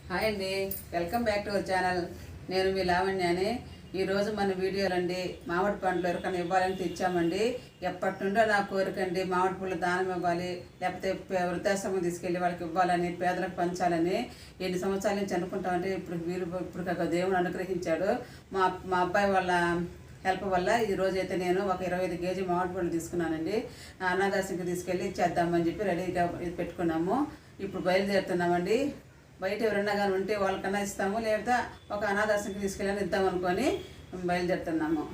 Hi అండి, welcome back to our channel. నేను మీ లావణ్యాని. ఈరోజు మన వీడియోలు అండి మామిడి పండ్లు ఎవరికైనా ఇవ్వాలని తెచ్చామండి. ఎప్పటి నుండో నా కోరికండి మామిడి పళ్ళు దానం ఇవ్వాలి, లేకపోతే వృద్ధాశ్రమం తీసుకెళ్ళి వాళ్ళకి ఇవ్వాలని, పేదలకు పంచాలని ఎన్ని సంవత్సరాల నుంచి అనుకుంటామంటే ఇప్పుడు దేవుడు అనుగ్రహించాడు. మా మా అబ్బాయి వాళ్ళ హెల్ప్ వల్ల ఈరోజు అయితే నేను ఒక 25 కేజీ మామిడి పళ్ళు తీసుకున్నానండి. అనాథాశ్రమకి తీసుకెళ్ళి ఇచ్చేద్దామని చెప్పి రెడీగా పెట్టుకున్నాము. ఇప్పుడు బయలుదేరుతున్నామండి. బయట ఎవరన్నా కానీ ఉంటే వాళ్ళకన్నా ఇస్తాము, లేదా ఒక అనాథాశ్రమకి తీసుకెళ్ళని ఇద్దాం అనుకొని బయలుదేరుతున్నాము.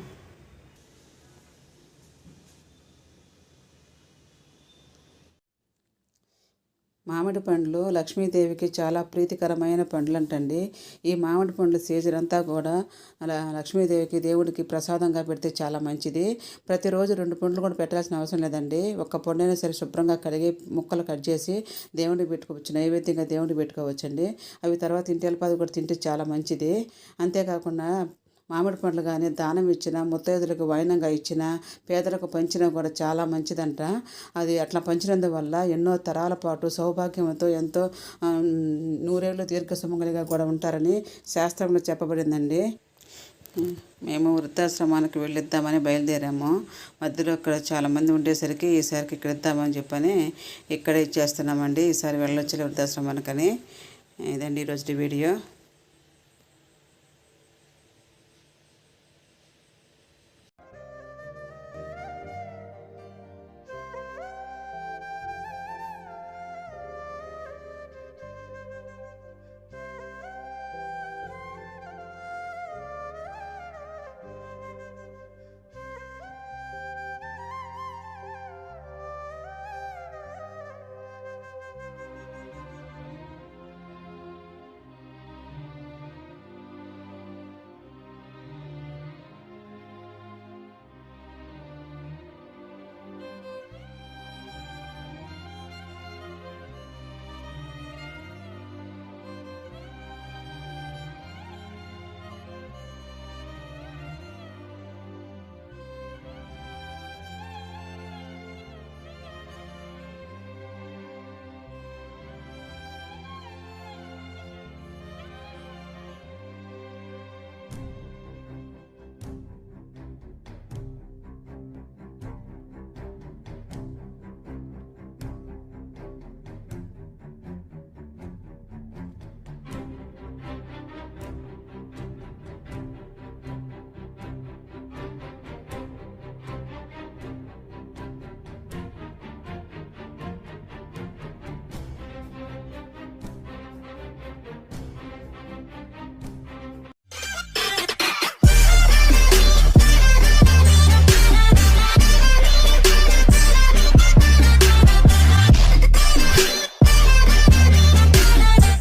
మామిడి పండ్లు లక్ష్మీదేవికి చాలా ప్రీతికరమైన పండ్లు అంటండి. ఈ మామిడి పండ్ల సీజన్ అంతా కూడా అలా లక్ష్మీదేవికి దేవుడికి ప్రసాదంగా పెడితే చాలా మంచిది. ప్రతిరోజు 2 పండ్లు కూడా పెట్టాల్సిన అవసరం లేదండి. ఒక్క పండైనా సరే శుభ్రంగా కడిగి ముక్కలు కట్ చేసి దేవుడికి పెట్టుకోవచ్చు, నైవేద్యంగా దేవుడికి పెట్టుకోవచ్చండి. అవి తర్వాత ఇంటి వెళ్ళిపోదు కూడా తింటే చాలా మంచిది. అంతేకాకుండా మామిడి పండ్లు కానీ దానం ఇచ్చిన, ముత్తైదులకు వైనంగా ఇచ్చిన, పేదలకు పంచినా కూడా చాలా మంచిదంట. అది అట్లా పంచినందువల్ల ఎన్నో తరాల పాటు సౌభాగ్యంతో ఎంతో నూరేళ్ళు దీర్ఘ సుమంగళిగా కూడా ఉంటారని శాస్త్రంలో చెప్పబడిందండి. మేము వృద్ధాశ్రమానికి వెళ్ళిద్దామని బయలుదేరాము. మధ్యలో ఇక్కడ చాలామంది ఉండేసరికి ఈసారికి ఇక్కడ ఇద్దామని చెప్పని ఇక్కడే ఇచ్చేస్తున్నామండి. ఈసారి వెళ్ళొచ్చి వృద్ధాశ్రమానికని. ఇదండి ఈరోజు వీడియో.